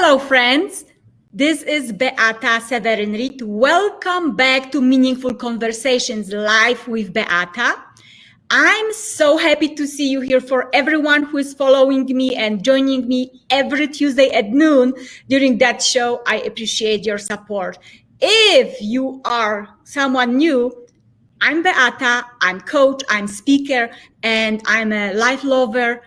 Hello, friends. This is Beata Seweryn-Reid. Welcome back to Meaningful Conversations Live with Beata. I'm so happy to see you here. For everyone who is following me and joining me every Tuesday at noon during that show, I appreciate your support. If you are someone new, I'm Beata, I'm coach, I'm speaker, and I'm a life lover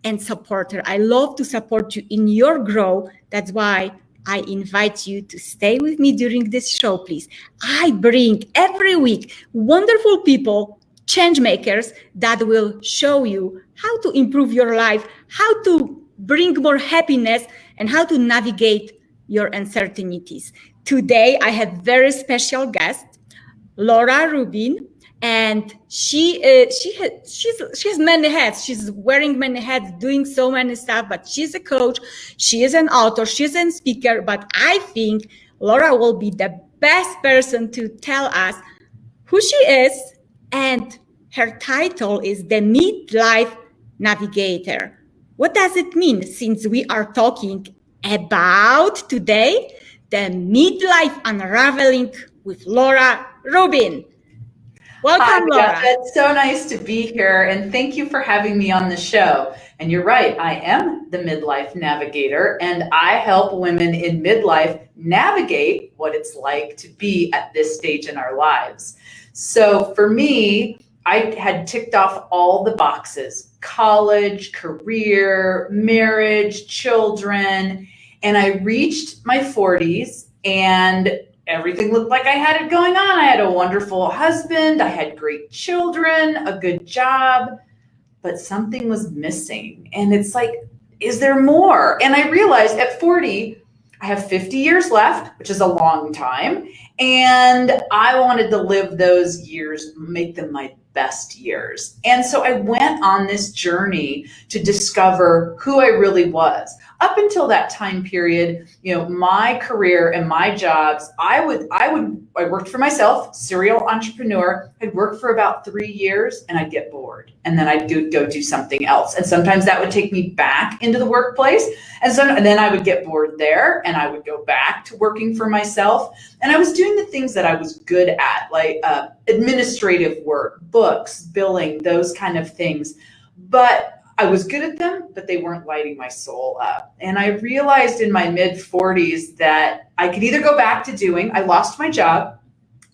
and supporter. I love to support you in your growth. That's why I invite you to stay with me during this show, please. I bring every week wonderful people, change makers that will show you how to improve your life, how to bring more happiness, and how to navigate your uncertainties. Today, I have very special guest, Laura Rubin, and she has many hats. She's wearing many hats, doing so many stuff, but she's a coach, she is an author, she's a speaker, but I think Laura will be the best person to tell us who she is, and her title is the Midlife Navigator. What does it mean, since we are talking about today the midlife unraveling with Laura Rubin? Welcome, Laura. It's so nice to be here, and thank you for having me on the show. And you're right, I am the midlife navigator, and I help women in midlife navigate what it's like to be at this stage in our lives. So for me, I had ticked off all the boxes: college, career, marriage, children, and I reached my 40s and everything looked like I had it going on. I had a wonderful husband, I had great children, a good job, but something was missing. And it's like, is there more? And I realized at 40, I have 50 years left, which is a long time. And I wanted to live those years, make them my best years. And so I went on this journey to discover who I really was. Up until that time period, you know, my career and my jobs, I worked for myself, serial entrepreneur. I'd work for about 3 years and I'd get bored, and then I'd go do something else. And sometimes that would take me back into the workplace, and then I would get bored there and I would go back to working for myself. And I was doing the things that I was good at, like administrative work, books, billing, those kind of things. But I was good at them, but they weren't lighting my soul up. And I realized in my mid-40s that I could either go back to I lost my job,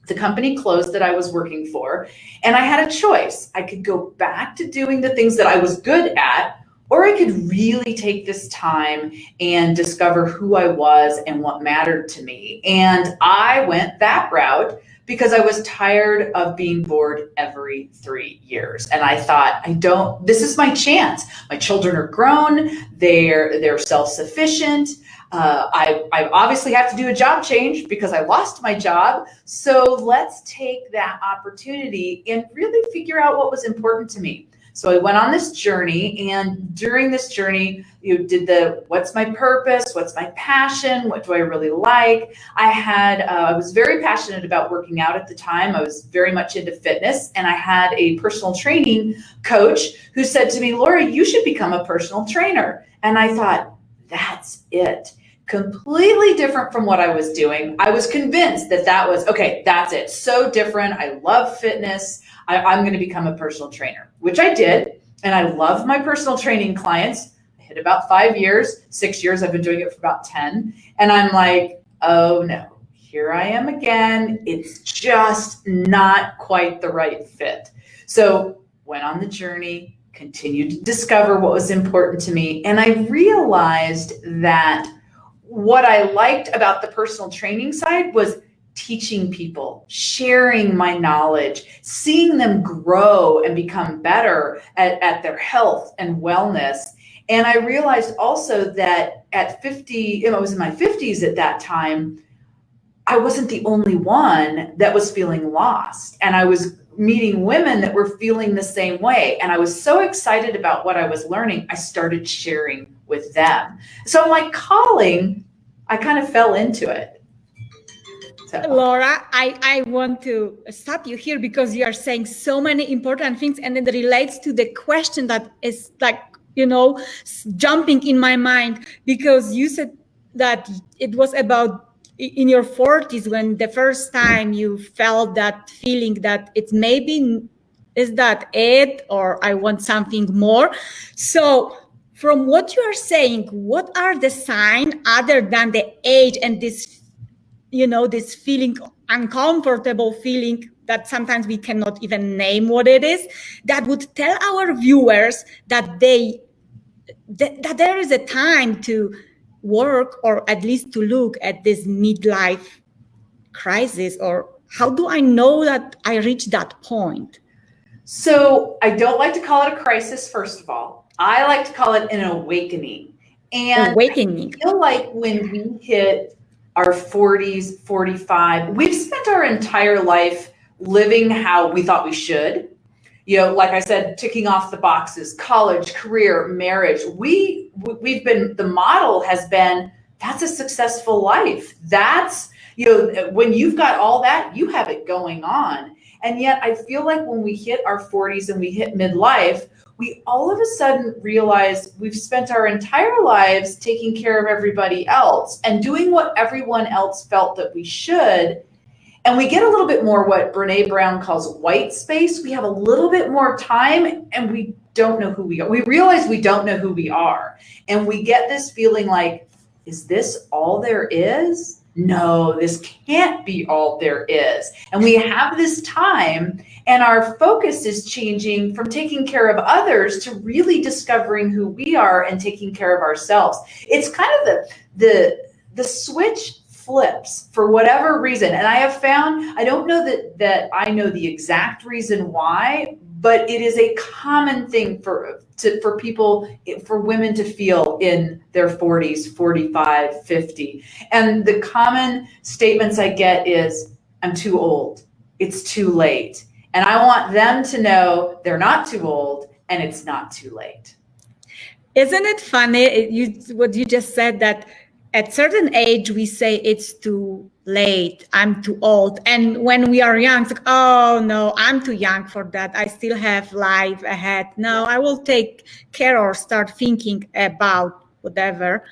the company closed that I was working for, and I had a choice. I could go back to doing the things that I was good at, or I could really take this time and discover who I was and what mattered to me. And I went that route because I was tired of being bored every 3 years. And I thought, this is my chance. My children are grown, they're self-sufficient. I obviously have to do a job change because I lost my job. So let's take that opportunity and really figure out what was important to me. So I went on this journey, and during this journey, did what's my purpose? What's my passion? What do I really like? I was very passionate about working out at the time. I was very much into fitness, and I had a personal training coach who said to me, Laura, you should become a personal trainer. And I thought, that's it. Completely different from what I was doing. I was convinced that was, okay, that's it. So different. I love fitness. I'm going to become a personal trainer, which I did. And I love my personal training clients. I hit about 5 years, 6 years. I've been doing it for about 10. And I'm like, oh no, here I am again. It's just not quite the right fit. So went on the journey, continued to discover what was important to me. And I realized that what I liked about the personal training side was teaching people, sharing my knowledge, seeing them grow and become better at their health and wellness. And I realized also that at 50, I was in my 50s at that time, I wasn't the only one that was feeling lost. And I was meeting women that were feeling the same way. And I was so excited about what I was learning, I started sharing with them. So my calling, I kind of fell into it. So. Laura, I want to stop you here because you are saying so many important things, and it relates to the question that is like, jumping in my mind, because you said that it was about in your 40s when the first time you felt that feeling that it's maybe is that it, or I want something more. So from what you are saying, what are the signs other than the age and this, this feeling, uncomfortable feeling that sometimes we cannot even name what it is, that would tell our viewers that that there is a time to work, or at least to look at this midlife crisis? Or how do I know that I reached that point? So I don't like to call it a crisis, first of all. I like to call it an awakening. And Awakening. I feel like when we hit our 40s, 45, we've spent our entire life living how we thought we should. Like I said, ticking off the boxes, college, career, marriage. We've been, the model has been, that's a successful life. That's, when you've got all that, you have it going on. And yet I feel like when we hit our 40s and we hit midlife, we all of a sudden realize we've spent our entire lives taking care of everybody else and doing what everyone else felt that we should. And we get a little bit more what Brene Brown calls white space. We have a little bit more time and we don't know who we are. We realize we don't know who we are. And we get this feeling like, is this all there is? No, this can't be all there is. And we have this time and our focus is changing from taking care of others to really discovering who we are and taking care of ourselves. It's kind of the switch flips for whatever reason. And I have found, I don't know that I know the exact reason why, but it is a common thing for people, for women to feel in their 40s, 45, 50. And the common statements I get is, I'm too old. It's too late. And I want them to know they're not too old and it's not too late. Isn't it funny, what you just said, that at certain age, we say it's too late, I'm too old. And when we are young, it's like, oh no, I'm too young for that. I still have life ahead. No, I will take care or start thinking about whatever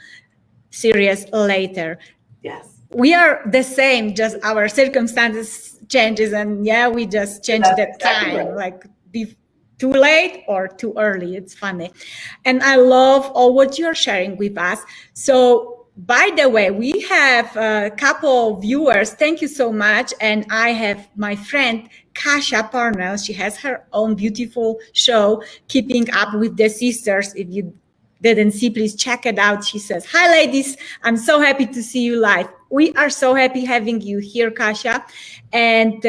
serious later. Yes. We are the same, just our circumstances changes. And we just change that time, right. Like be too late or too early. It's funny. And I love all what you're sharing with us. So, by the way, we have a couple of viewers. Thank you so much. And I have my friend, Kasia Parnell. She has her own beautiful show, Keeping Up with the Sisters. If you didn't see, please check it out. She says, hi, ladies. I'm so happy to see you live. We are so happy having you here, Kasia. And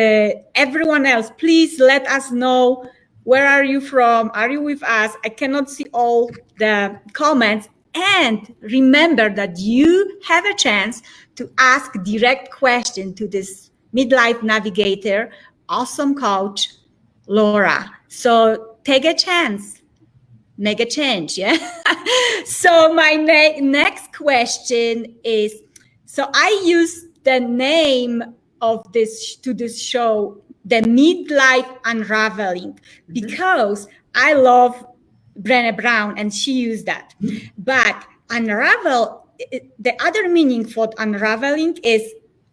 everyone else, please let us know, where are you from? Are you with us? I cannot see all the comments. And remember that you have a chance to ask direct question to this midlife navigator, awesome coach, Laura. So take a chance, make a change, yeah? So my next question is, so I use the name of this show, the Midlife Unraveling, because I love Brené Brown, and she used that. But unravel, the other meaning for unraveling is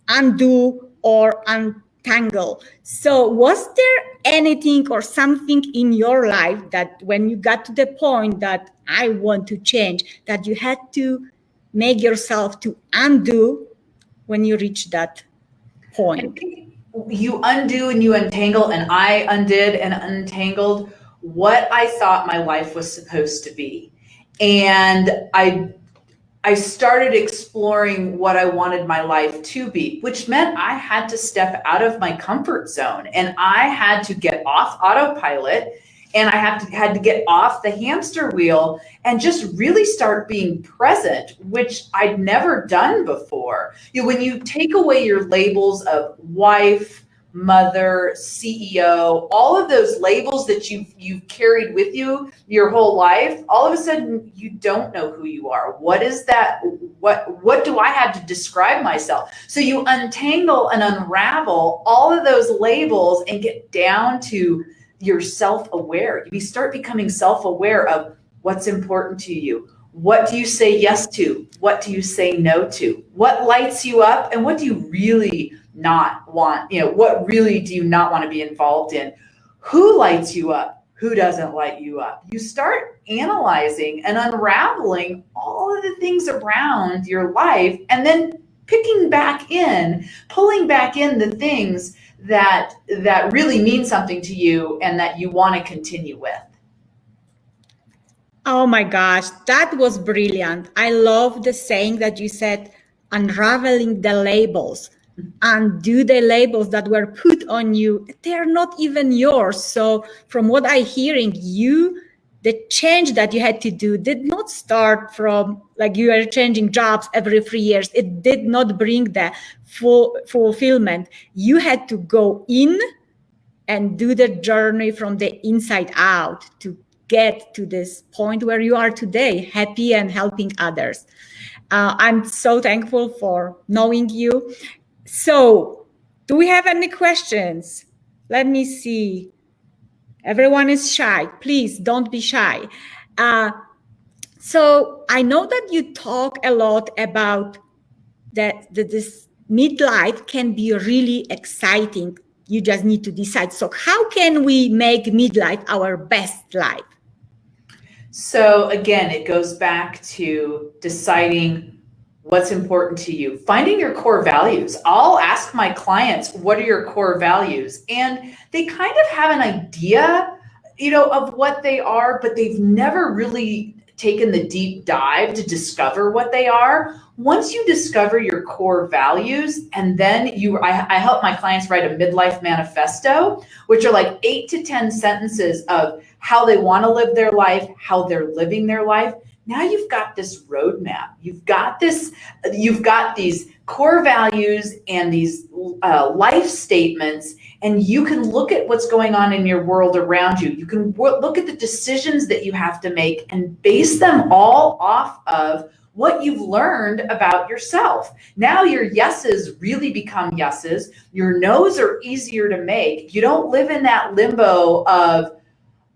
undo or untangle. So was there anything or something in your life that when you got to the point that I want to change, that you had to make yourself to undo when you reach that point? You undo and you untangle, and I undid and untangled what I thought my life was supposed to be. And I started exploring what I wanted my life to be, which meant I had to step out of my comfort zone and I had to get off autopilot and I had to get off the hamster wheel and just really start being present, which I'd never done before. When you take away your labels of wife, mother, CEO, all of those labels that you've carried with you your whole life, all of a sudden you don't know who you are. What is that? What do I have to describe myself? So you untangle and unravel all of those labels and get down to you're self-aware. You start becoming self-aware of what's important to you. What do you say yes to? What do you say no to? What lights you up and what do you really not want? What really do you not want to be involved in? Who lights you up? Who doesn't light you up? You start analyzing and unraveling all of the things around your life and then pulling back in the things that really mean something to you and that you want to continue with. Oh my gosh, that was brilliant. I love the saying that you said, unraveling the labels. Undo the labels that were put on you. They're not even yours. So from what I'm hearing, the change that you had to do did not start from like you are changing jobs every 3 years. It did not bring the full fulfillment. You had to go in and do the journey from the inside out to get to this point where you are today, happy and helping others. I'm so thankful for knowing you. So, do we have any questions? Let me see. Everyone is shy. Please don't be shy. So, I know that you talk a lot about that this midlife can be really exciting. You just need to decide. So, how can we make midlife our best life? So again, it goes back to deciding what's important to you, finding your core values. I'll ask my clients, what are your core values? And they kind of have an idea, of what they are, but they've never really taken the deep dive to discover what they are. Once you discover your core values, and then I help my clients write a midlife manifesto, which are like 8 to 10 sentences of how they want to live their life, how they're living their life. Now you've got this roadmap. You've got these core values and these life statements, and you can look at what's going on in your world around you. You can look at the decisions that you have to make and base them all off of what you've learned about yourself. Now your yeses really become yeses. Your no's are easier to make. You don't live in that limbo of,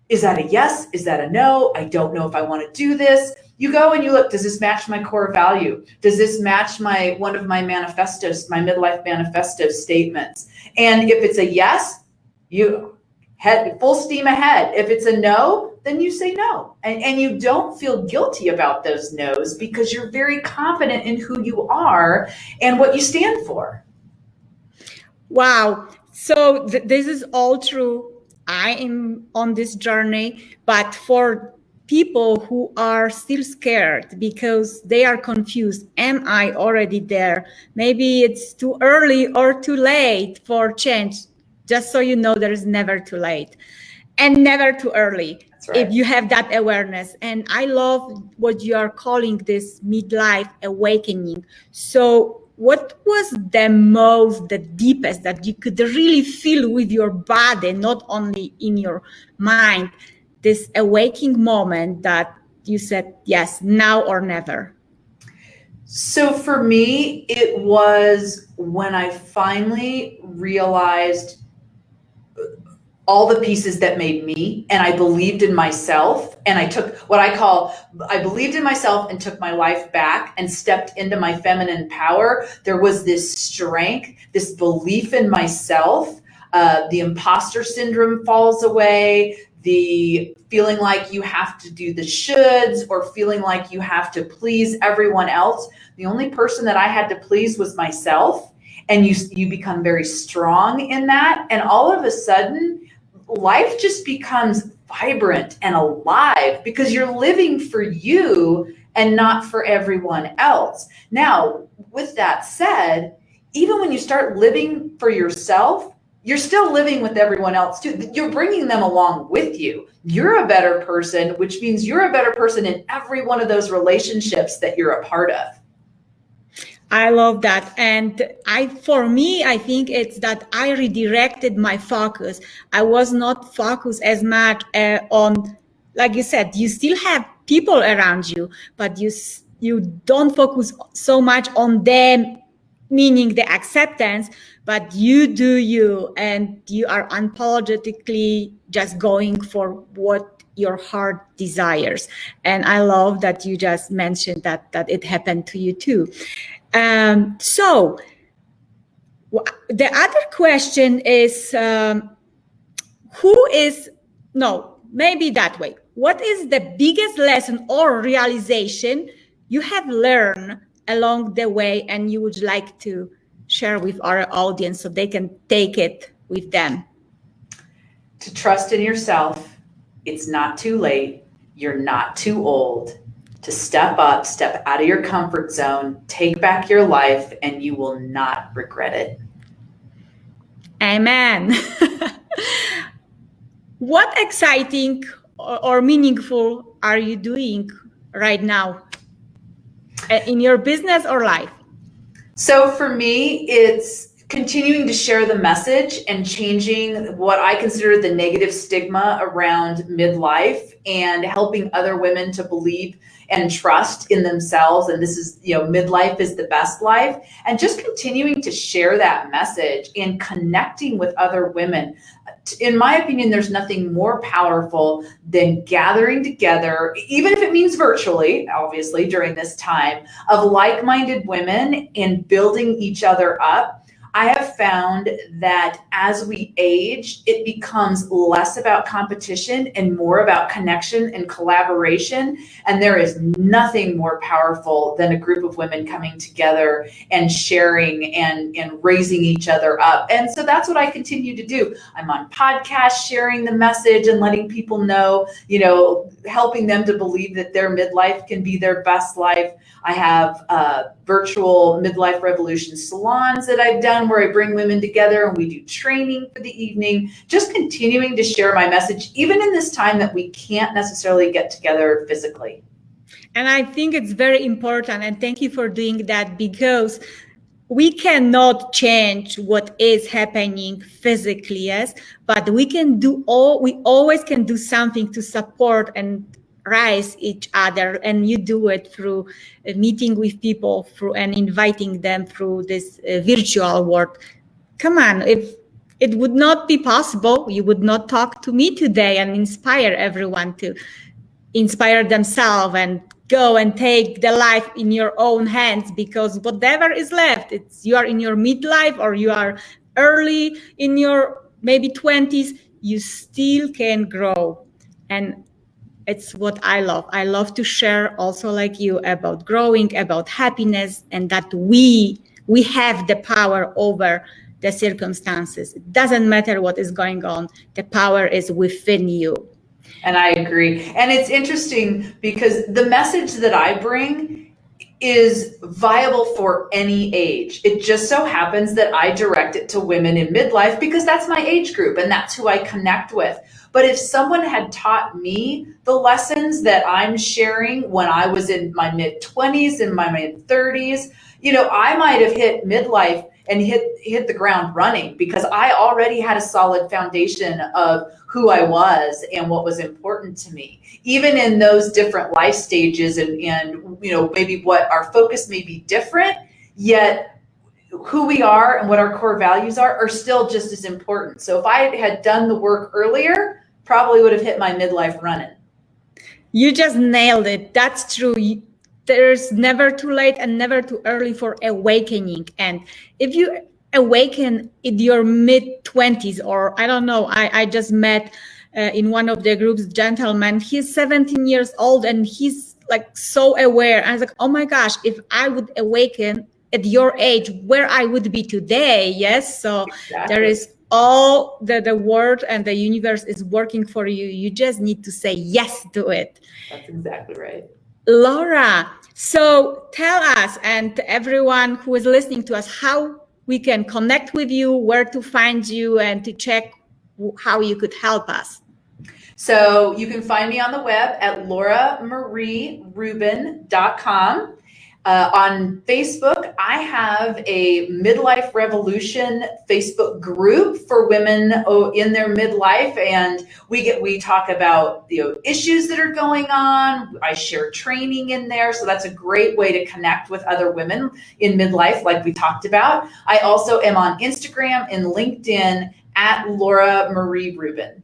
is that a yes? Is that a no? I don't know if I want to do this. You go and you look, does this match my core value? Does this match one of my manifestos, my midlife manifesto statements? And if it's a yes, you head full steam ahead. If it's a no, then you say no. And you don't feel guilty about those no's because you're very confident in who you are and what you stand for. Wow. So this is all true. I am on this journey, but for people who are still scared because they are confused, am I already there? Maybe it's too early or too late for change. Just so you know, there is never too late and never too early. That's right. If you have that awareness. And I love what you are calling this midlife awakening. So what was the deepest that you could really feel with your body, not only in your mind, this awakening moment that you said, yes, now or never? So for me, it was when I finally realized all the pieces that made me, and I believed in myself, and I took I believed in myself and took my life back and stepped into my feminine power. There was this strength, this belief in myself. The imposter syndrome falls away. The feeling like you have to do the shoulds or feeling like you have to please everyone else. The only person that I had to please was myself. And you become very strong in that. And all of a sudden, life just becomes vibrant and alive because you're living for you and not for everyone else. Now, with that said, even when you start living for yourself, you're still living with everyone else too. You're bringing them along with you. You're a better person, which means you're a better person in every one of those relationships that you're a part of. I love that. And for me, I think it's that I redirected my focus. I was not focused as much on, like you said, you still have people around you, but you don't focus so much on them, meaning the acceptance, but you do you, and you are unapologetically just going for what your heart desires. And I love that you just mentioned that it happened to you too. So the other question is, maybe that way. What is the biggest lesson or realization you have learned along the way and you would like to share with our audience so they can take it with them? To trust in yourself. It's not too late. You're not too old. To step up, step out of your comfort zone, take back your life, and you will not regret it. Amen. What exciting or meaningful are you doing right now in your business or life? So for me, it's continuing to share the message and changing what I consider the negative stigma around midlife and helping other women to believe and trust in themselves. And this is, midlife is the best life, and just continuing to share that message and connecting with other women. In my opinion, there's nothing more powerful than gathering together, even if it means virtually, obviously during this time, of like-minded women and building each other up. I have found that as we age, it becomes less about competition and more about connection and collaboration. And there is nothing more powerful than a group of women coming together and sharing and raising each other up. And so that's what I continue to do. I'm on podcasts, sharing the message and letting people know, helping them to believe that their midlife can be their best life. I have virtual midlife revolution salons that I've done where I bring women together and we do training for the evening, just continuing to share my message, even in this time that we can't necessarily get together physically. And I think it's very important. And thank you for doing that, because we cannot change what is happening physically, yes, but we always can do something to support and rise each other, and you do it through meeting with people and inviting them through this virtual world. Come on, if it would not be possible, you would not talk to me today and inspire everyone to inspire themselves and go and take the life in your own hands, because whatever is left, you are in your midlife or you are early in your maybe 20s, you still can grow. And it's what I love. I love to share also, like you, about growing, about happiness, and that we have the power over the circumstances. It doesn't matter what is going on. The power is within you. And I agree. And it's interesting because the message that I bring is viable for any age. It just so happens that I direct it to women in midlife because that's my age group and that's who I connect with. But if someone had taught me the lessons that I'm sharing when I was in my mid-20s and my mid-30s, I might have hit midlife and hit the ground running because I already had a solid foundation of who I was and what was important to me. Even in those different life stages and maybe what our focus may be different, yet who we are and what our core values are still just as important. So if I had done the work earlier, probably would have hit my midlife running. You just nailed it. That's true. There's never too late and never too early for awakening. And if you awaken in your mid-20s, or I don't know, I just met in one of the groups, gentleman, he's 17 years old and he's like so aware. I was like, oh my gosh, if I would awaken at your age, where I would be today. Yes. So exactly. There is all the world and the universe is working for you. You just need to say yes to it. That's exactly right. Laura, so tell us and everyone who is listening to us how we can connect with you, where to find you, and to check how you could help us. So you can find me on the web at lauramarierubin.com. On Facebook, I have a Midlife Revolution Facebook group for women in their midlife, and we talk about issues that are going on. I share training in there, so that's a great way to connect with other women in midlife, like we talked about. I also am on Instagram and LinkedIn at Laura Marie Rubin.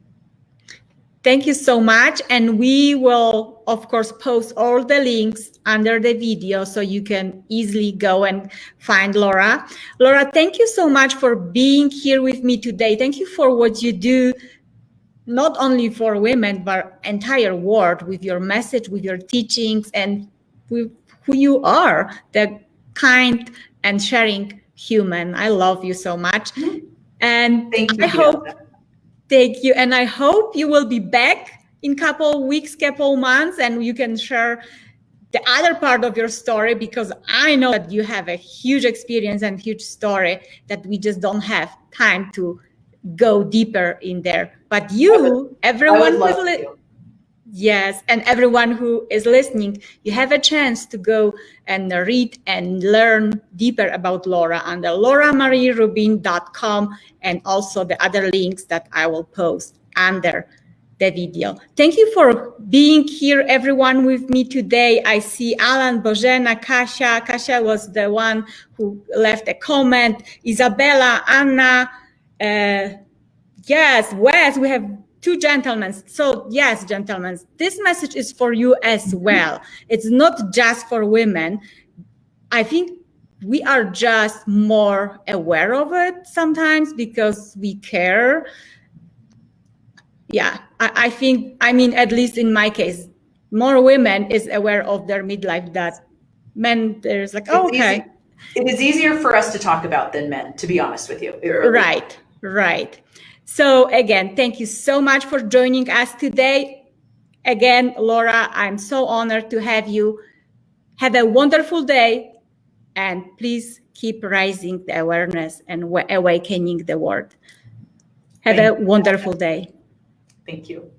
Thank you so much. And we will, of course, post all the links under the video so you can easily go and find Laura. Laura, thank you so much for being here with me today. Thank you for what you do, not only for women, but entire world, with your message, with your teachings, and with who you are, the kind and sharing human. I love you so much. And Thank you, I hope... Beata. Thank you. And I hope you will be back in couple weeks, couple months, and you can share the other part of your story, because I know that you have a huge experience and huge story that we just don't have time to go deeper in there. But you, everyone who's yes, and everyone who is listening, you have a chance to go and read and learn deeper about Laura under lauramarierubin.com, and also the other links that I will post under the video. Thank you for being here, everyone, with me today. I see Alan, Bożena, Kasia. Kasia was the one who left a comment. Isabella, Anna, yes, Wes, we have 2 gentlemen. So yes, gentlemen, this message is for you as well. It's not just for women. I think we are just more aware of it sometimes because we care. Yeah, I think, I mean, at least in my case, more women is aware of their midlife than men. There's like, oh, okay. It is easier for us to talk about than men, to be honest with you. Right, right. So again, thank you so much for joining us today. Again, Laura, I'm so honored to have you. Have a wonderful day, and please keep raising the awareness and awakening the world. Have a wonderful day. Thank you.